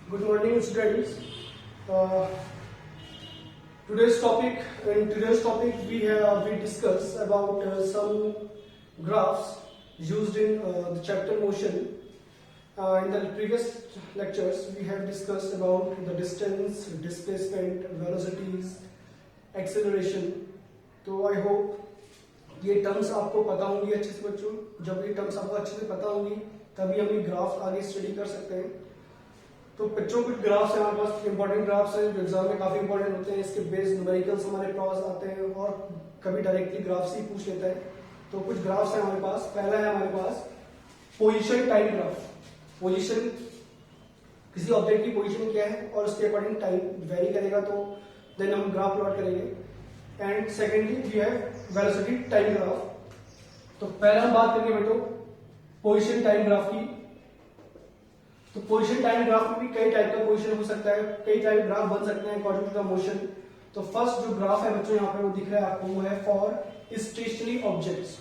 Good morning, students. Uh, today's topic we discuss about some graphs used in the chapter motion. In the previous lectures, we have discussed about the distance, displacement, velocities, acceleration. तो I hope ये terms आपको पता होंगी अच्छे से बच्चों. जब ये टर्म्स आपको अच्छे से पता होंगी तभी हम ये ग्राफ आगे स्टडी कर सकते हैं. तो बच्चों कुछ ग्राफ्स हैं हमारे पास, इंपॉर्टेंट ग्राफ्स हैं जो एग्जाम में काफी इंपॉर्टेंट होते हैं. इसके बेस्ड न्यूमेरिकल्स हमारे पास आते हैं और कभी डायरेक्टली ग्राफ्स ही पूछ लेता है. तो कुछ ग्राफ्स हैं हमारे पास. पहला है हमारे पास पोजीशन टाइम ग्राफ. पोजीशन किसी ऑब्जेक्ट की पोजीशन क्या है और उसके अकॉर्डिंग टाइम वेरी करेगा तो देन हम ग्राफ प्लॉट करेंगे. And secondly we have velocity time graph. तो पहला हम बात करेंगे बेटो पोजीशन टाइम ग्राफ की. तो पोजीशन टाइम ग्राफ में भी कई टाइप का पोजीशन हो सकता है, कई टाइप ग्राफ बन सकते हैं अकॉर्डिंग टू द मोशन. तो फर्स्ट जो ग्राफ है बच्चों यहाँ पे वो दिख रहा है आपको, वो है फॉर स्टेशनरी ऑब्जेक्ट्स.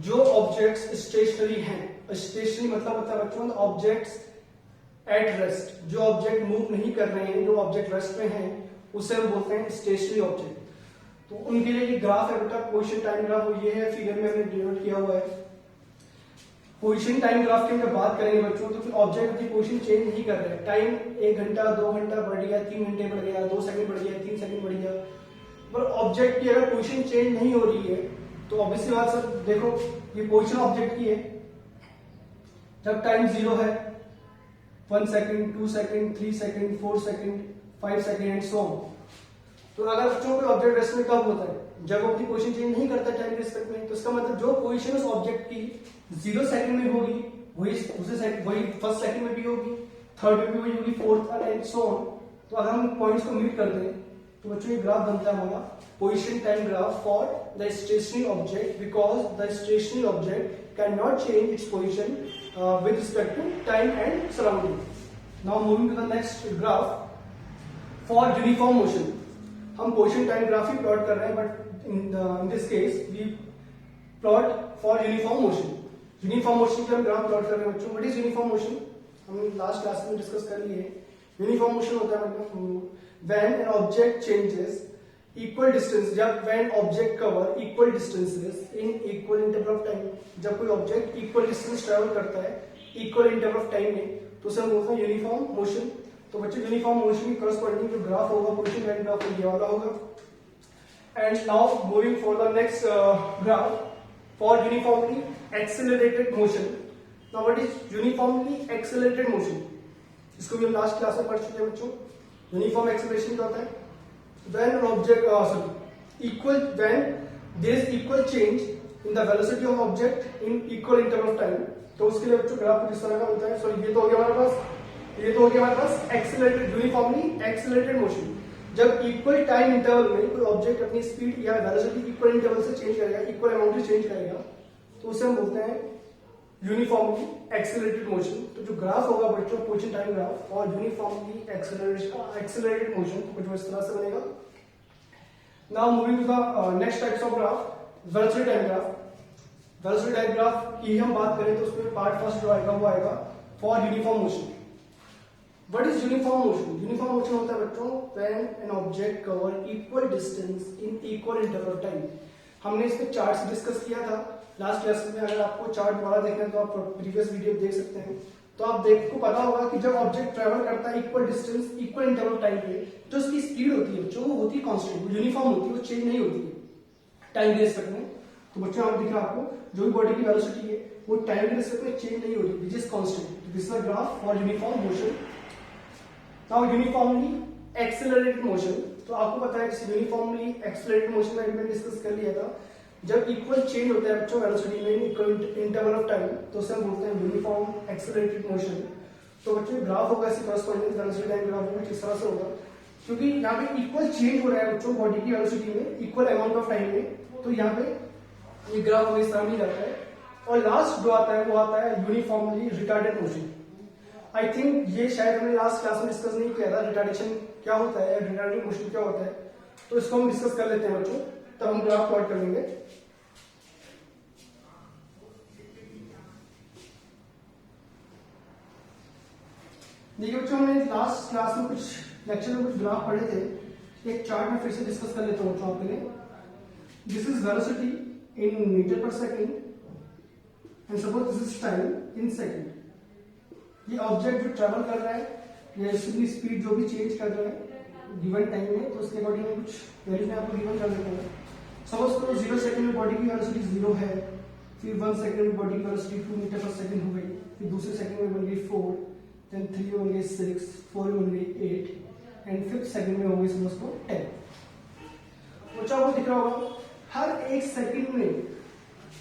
जो ऑब्जेक्ट्स स्टेशनरी हैं, स्टेशनरी मतलब होता है बच्चों ऑब्जेक्ट्स एट रेस्ट. जो ऑब्जेक्ट मूव नहीं कर रहे हैं, जो ऑब्जेक्ट रेस्ट में हैं, उसे हम बोलते हैं स्टेशनरी ऑब्जेक्ट. तो उनके लिए ग्राफ है बेटा पोजीशन टाइम ग्राफ. वो ये है, फिगर में हमने डिनोट किया हुआ है. पोजीशन टाइम ग्राफ की हम बात करेंगे बच्चों तो ऑब्जेक्ट अपनी पोजीशन चेंज नहीं कर रहे. टाइम 1 घंटा 2 घंटा बढ़ गया, 3 घंटे बढ़ गया, 2 सेकंड बढ़ गया, 3 सेकंड बढ़ गया, पर ऑब्जेक्ट की अगर पोजीशन चेंज नहीं हो रही है तो ऑब्वियसली बात सर देखो ये पोजीशन ऑब्जेक्ट की है. जब टाइम 0 है 1 second, 2 second, 3 second, 4 second, 5 second and so on. तो अगर बच्चों को ऑब्जेक्ट रेस्ट में कब होता है? जब वो अपनी पोजीशन चेंज नहीं करता टाइम के रिस्पेक्ट में. तो इसका मतलब जो पोजीशन उस ऑब्जेक्ट की 0 सेकंड में होगी वही फर्स्ट सेकंड में भी होगी, थर्ड में भी वही होगी, फोर्थ एंड सो ऑन. तो अगर हम पॉइंट्स को मीट करते हैं तो बच्चों ये ग्राफ बनता है हमारा position time graph for the stationary object, because the stationary object can not change its position with respect to time and surrounding. Now moving to the next graph for uniform motion. हम position time graph ही plot कर रहे हैं, but in this case we plot for uniform motion. Uniform motion के हम graph plot कर रहे हैं बच्चों. What is uniform motion? हम लास्ट क्लास में डिस्कस कर लिए. यूनिफॉर्म मोशन होता है मतलब when an object changes equal distance, जब when object cover equal distances in equal interval of time. जब कोई ऑब्जेक्ट इक्वल डिस्टेंस ट्रेवल करता है इक्वल इंटरवल ऑफ टाइम में तो उसे हम बोलते हैं यूनिफॉर्म मोशन. तो बच्चों यूनिफॉर्म मोशन की करस्पॉन्डिंग जो ग्राफ होगा पोजीशन टाइम ग्राफ ये वाला होगा. And now moving for the next graph for uniformly accelerated motion. Now what is uniformly accelerated motion? इसको भी हम लास्ट क्लास में पढ़ चुके हैं बच्चों. यूनिफॉर्म एक्सेलरेशन क्या होता है? When an object equal when there is equal change in the velocity of object in equal interval of time. तो उसके लिए बच्चों ग्राफ कुछ इस तरह का होता है. सो ये तो हो गया हमारे पास एक्सेलरेटेड यूनिफॉर्मली एक्सेलरेटेड मोशन. जब इक्वल टाइम इंटरवल में कोई ऑब्जेक्ट अपनी स्पीड या वेलोसिटी इक्वल इंटरवल से चेंज करेगा, इक्वल अमाउंट से चेंज करेगा, तो उसे हम बोलते हैं यूनिफॉर्मली एक्सेलरेटेड मोशन. तो जो ग्राफ होगा बच्चों पोजीशन टाइम ग्राफ और यूनिफॉर्मली एक्सेलरेटेड मोशन तो कुछ इस तरह से बनेगा. Now moving to the next types of graph velocity time graph. Velocity time graph की हम बात करें तो उसमें पार्ट फर्स्ट जो आएगा वो आएगा for uniform motion. What is uniform motion? Uniform motion होता है बच्चों when an object cover equal distance in equal interval of time. हमने इस पे चार्ट से डिस्कस किया था लास्ट क्लास में. अगर आपको चार्ट दोबारा देखना है तो आप प्रीवियस वीडियो देख सकते हैं. तो आप को पता होगा कि जब ऑब्जेक्ट ट्रेवल करता है equal distance equal interval time पे जो उसकी स्पीड होती है जो होती है कांस्टेंट, वो यूनिफॉर्म होती है, वो चेंज नहीं होती है टाइम के रिस्पेक्ट में. तो बच्चों आप दिख रहा आपको जो भी बॉडी की वेलोसिटी है वो टाइम के रिस्पेक्ट में चेंज नहीं होती, which is constant. This is a graph for uniform motion. Now uniformly accelerated motion. तो आपको पता है कि यूनिफॉर्मली एक्सेलरेटेड मोशन में मैंने डिस्कस कर लिया था. जब इक्वल चेंज होता है बच्चों वेलोसिटी में इक्वल इंटरवल ऑफ टाइम तो उसे हम बोलते हैं यूनिफॉर्म एक्सेलरेटेड मोशन. तो बच्चों ग्राफ होगा इसकी करस्पॉन्डिंग वेलोसिटी टाइम ग्राफ में किस तरह से होगा, क्योंकि यहाँ पे इक्वल चेंज हो रहा है बच्चों बॉडी की वेलोसिटी में इक्वल अमाउंट ऑफ टाइम में. तो यहाँ पे ये ग्राफ इस तरह नहीं जाता है. और लास्ट जो आता है वो आता है uniformly retarded motion. I think ये शायद हमने लास्ट क्लास में डिस्कस नहीं किया था, रिटार्डेशन क्या होता है, रिटार्डेड मोशन क्या होता है. तो इसको हम डिस्कस कर लेते हैं बच्चों, तब हम ग्राफ प्लॉट कर लेंगे. देखिए बच्चों, हमने लास्ट क्लास में कुछ लेक्चर में कुछ ग्राफ पढ़े थे। एक चार्ट में फिर से डिस्कस कर लेता हूँ बच्चों आपके लिए। This is velocity in metre per second and suppose this is time in second. ये ऑब्जेक्ट जो ट्रेवल कर रहा है या इसकी स्पीड जो भी चेंज कर रहा है गिवन टाइम में, तो उसके अकॉर्डिंग में कुछ वैल्यू में आपको गिवन कर देता हूँ। सपोज करो 0 सेकंड में बॉडी की वेलोसिटी 0 है, फिर 1 सेकंड में बॉडी की वेलोसिटी 2 मीटर पर सेकंड हो गई, फिर दूसरे सेकंड में बन गई 4, देन 3 में बन गई 6, 4 में बन गई 8 एंड 5th सेकंड में हो गई समझ को 10। बच्चों आपको दिख रहा होगा हर एक सेकंड में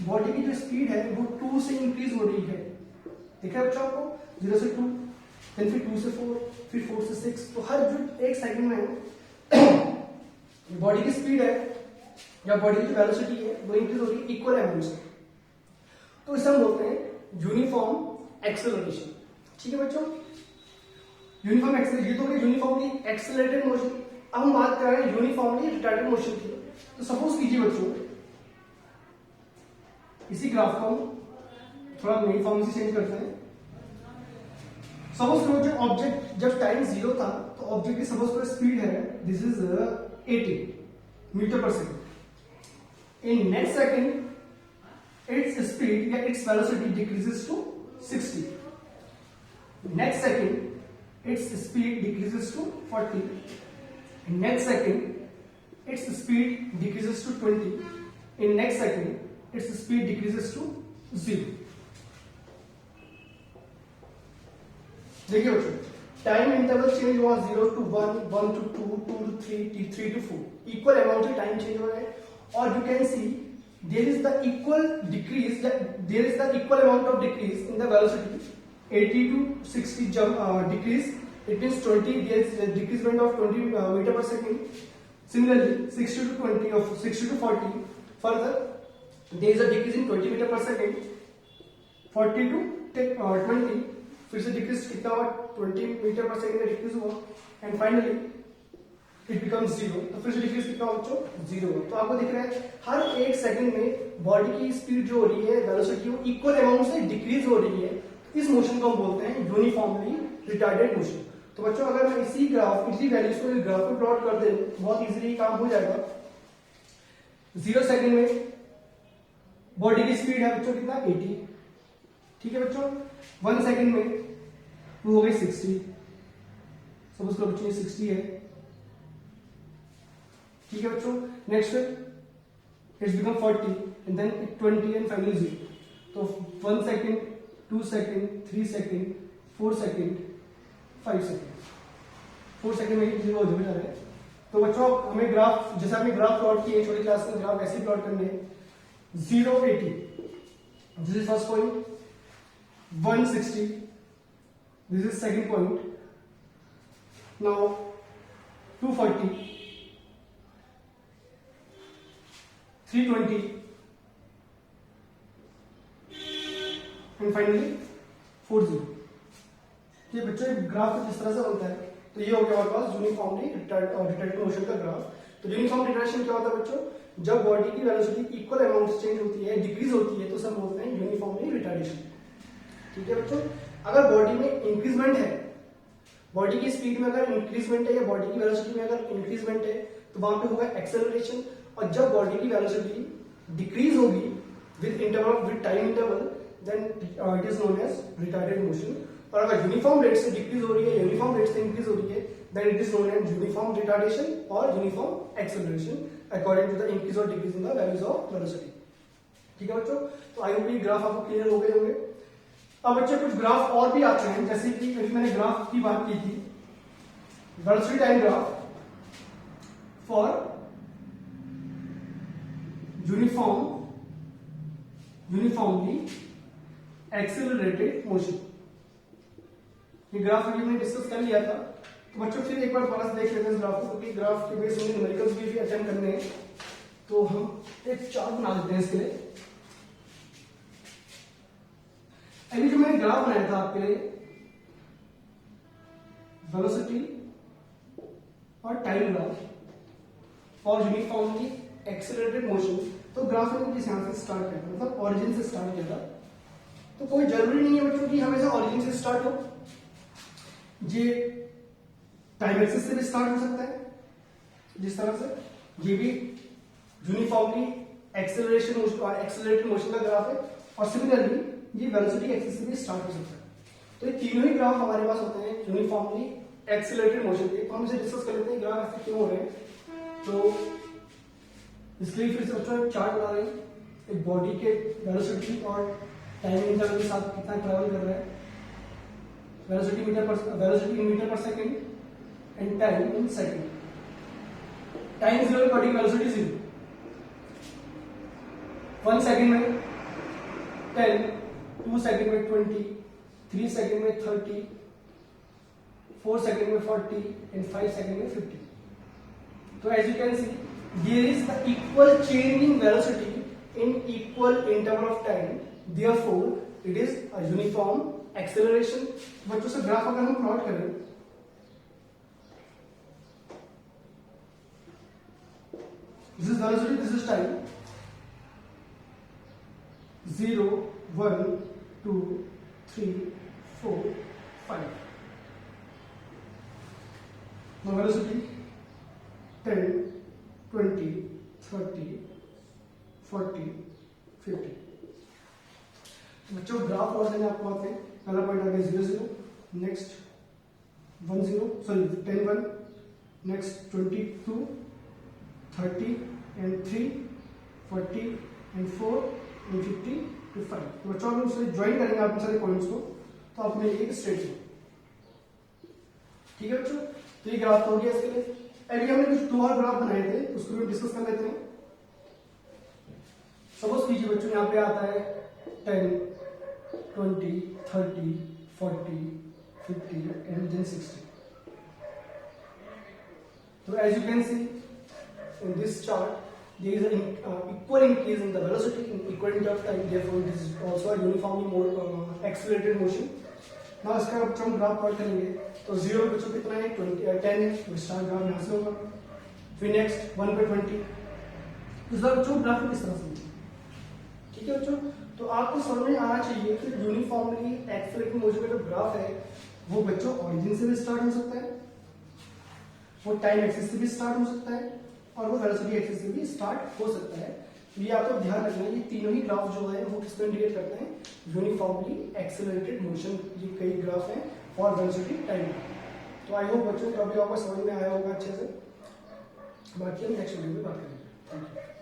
बॉडी की जो स्पीड है वो 2 से इंक्रीज हो रही है। दिख रहा है बच्चों आपको, 0 से 2, देन फिर 2 से 4, फिर 4 से 6। तो हर जो एक सेकंड में बॉडी की स्पीड है या बॉडी की वेलोसिटी है वो इंक्रीज हो रही है इक्वल अमाउंट से। तो इसे हम बोलते हैं यूनिफॉर्म एक्सेलरेशन। ठीक है बच्चों, यूनिफॉर्म एक्सेलरेशन, ये तो होगी यूनिफॉर्मली एक्सेलरेटेड मोशन। अब हम बात कर रहे हैं यूनिफॉर्मली रिटार्डेड मोशन की। तो सपोज कीजिए बच्चों, इसी ग्राफ को हम थोड़ा नई फॉर्म से चेंज करते हैं। सपोज करो जो ऑब्जेक्ट जब टाइम 0 था तो ऑब्जेक्ट की सपोज करो स्पीड है this is 80 metre per second. In next second, its speed या its velocity decreases to 60. Next second, its speed decreases to 40. Next second, its speed decreases to 20. In next second, its speed decreases to 0. देखिए बच्चों, time interval change हुआ 0 to 1, 1 to 2, 2 to 3, 3 to 4। Equal amount से time change हो रहा है। और you can see there is the equal decrease, there is the equal amount of decrease in the velocity. 80 to 60 jump decrease, it means 20, there is a decreasement of 20 meter per second. Similarly 60 to 20 of 60 to 40 further there is a decrease in 20 meter per second. 40 to 20 फिर से decrease कितना हुआ, 20 metre पर second में decrease हुआ and finally it becomes 0। तो फिर से डिक्रीज कितना हो बच्चों, 0 हुआ। तो आपको दिख रहा है हर एक सेकंड में बॉडी की स्पीड जो हो रही है, वेलोसिटी, वो इक्वल अमाउंट से डिक्रीज हो रही है। इस मोशन को हम बोलते हैं यूनिफॉर्मली रिटार्डेड मोशन। तो बच्चों अगर मैं इसी वैल्यूज को ग्राफ में प्लॉट कर दे बहुत इजीली काम हो जाएगा। 0 सेकंड में बॉडी की स्पीड है बच्चों कितना, 80। ठीक है बच्चों, 1 सेकंड में वो हो गई 60। सपोज करो बच्चों ये 60 है। ठीक है बच्चों, next it's become 40 and then 20 and finally 0। तो 1 second, 2 second, 3 second, 4 second, 5 second, 4 second में 0 हो जा रहा है। तो बच्चों हमें ग्राफ, जैसा हमने ग्राफ प्लॉट किए छोटी क्लास में, ग्राफ ऐसे प्लॉट करने हैं। 0 80, this is first point. 160, this is second point. Now 240, 320 and finally 40। ये बच्चों ग्राफ इस तरह से बनता है। तो ये हो गया हमारे पास यूनिफॉर्मली रिटार्डेड मोशन का ग्राफ। तो यूनिफॉर्म रिटार्डेशन क्या होता है बच्चों, जब बॉडी की वेलोसिटी इक्वल अमाउंट से चेंज होती है, डिक्रीज होती है, तो सब बोलते हैं यूनिफॉर्मली रिटार्डेशन। ठीक है बच्चों, अगर बॉडी में इंक्रीजमेंट है, बॉडी की स्पीड में अगर इंक्रीजमेंट है या बॉडी की वेलोसिटी में अगर इंक्रीजमेंट है तो वहां पे होगा एक्सेलरेशन। और जब बॉडी की वेलोसिटी डिक्रीज होगी with interval, with time interval, then it is known as retarded motion. और अगर यूनिफॉर्म रेट से डिक्रीज हो रही है, यूनिफॉर्म रेट से इंक्रीज हो रही है, then it is known as uniform retardation और uniform acceleration according to the increase और decrease in the values of velocity. ठीक है बच्चों, तो आई होप ये ग्राफ आपको क्लियर हो गए होंगे। अब बच्चे कुछ ग्राफ और भी आते हैं, जैसे कि अभी मैंने ग्राफ की बात की थी, velocity time graph for uniformly accelerated motion. ये ग्राफ अभी हमने डिस्कस कर लिया था। तो बच्चों फिर एक बार दोबारा से देख लेते हैं इस ग्राफ को, क्योंकि ग्राफ के बेस में न्यूमेरिकल्स भी अटेम्प्ट करने हैं। तो हम एक चार्ट बना देते हैं इसके लिए। अभी जो मैंने ग्राफ बनाया था आपके लिए वेलोसिटी और time graph for uniformly accelerated motion, तो ग्राफ में किस यहां से स्टार्ट किया था, मतलब ओरिजिन से स्टार्ट किया था। तो कोई जरूरी नहीं है बच्चों कि हमेशा ओरिजिन से स्टार्ट हो। ये टाइम एक्सिस से भी स्टार्ट हो सकता है, जिस तरह से ये भी यूनिफॉर्मली एक्सेलरेटेड मोशन का ग्राफ है, और सिमिलरली ये वेलोसिटी एक्सिस से भी स्टार्ट हो सकता है। तो ये तीनों ही ग्राफ हमारे पास होते हैं यूनिफॉर्मली एक्सेलरेटेड मोशन के। तो हम इसे डिस्कस कर लेते हैं ग्राफ ऐसे क्यों हो रहे हैं। तो इसके लिए फिर से बच्चों चार्ट बना रहे हैं, एक बॉडी के वेलोसिटी और टाइम इंटरवल के साथ कितना ट्रैवल कर रहा है, वेलोसिटी इन मीटर पर second and time in second. Time 0 body velocity 0, 1 second में 10, 2 सेकंड में 20, 3 सेकंड में 30, 4 सेकंड में 40 एंड 5 सेकंड में 50. So as you can see, there is the equal change in velocity in equal interval of time. Therefore, it is a uniform acceleration. बच्चों से graph अगर हम plot करें, this is velocity, this is time. 0, 1, 2, 3, 4, 5. Now velocity 10, 20, 30, 40, 50. बच्चों graph और देने आपको आते हैं। पहला पॉइंट आ गया 0 0, next 1 0, sorry 10 1, next 22, 30 and 3, 40 and 4 and 50 to 5। तो बच्चों हम उसे ज्वाइन करेंगे आप सारे पॉइंट्स को, तो आप मिलेगी एक स्ट्रेट लाइन। ठीक है बच्चों, तो ये ग्राफ हो गया इसके लिए। अभी हमने कुछ दो और ग्राफ बनाए थे, उसको भी डिस्कस कर लेते हैं। सपोज कीजिए बच्चों यहाँ पे आता है 10, 20, 30, 40, 50 and then 60. So as you can see in this chart, there is an equal increase in the velocity in equal interval of time. Therefore, this is also a uniformly more accelerated motion. Now इसका बच्चों हम graph plot करेंगे, तो 0 पे बच्चों कितना है 10 है, तो स्टार ग्राफ यहाँ से होगा। फिर नेक्स्ट 1 पे 20। इस बार बच्चों ग्राफ किस तरह से, ठीक है बच्चों, तो आपको समझ में आना चाहिए कि यूनिफॉर्मली एक्सेलरेटिंग मोशन का जो ग्राफ है वो बच्चों ऑरिजिन से भी स्टार्ट हो सकता है, वो टाइम एक्सिस से भी स्टार्ट हो सकता है, और वो वेलोसिटी एक्सिस से भी स्टार्ट हो सकता है। ये आपको ध्यान रखना है, ये तीनों ही ग्राफ जो है वो किसको इंडिकेट करते हैं, यूनिफॉर्मली एक्सेलरेटेड मोशन। ये कई ग्राफ हैं फॉर वेलोसिटी टाइम। तो आई होप बच्चों को अभी आपको समझ में आया होगा अच्छे से। बाकी हम नेक्स्ट वीडियो में बात करेंगे। Thank you.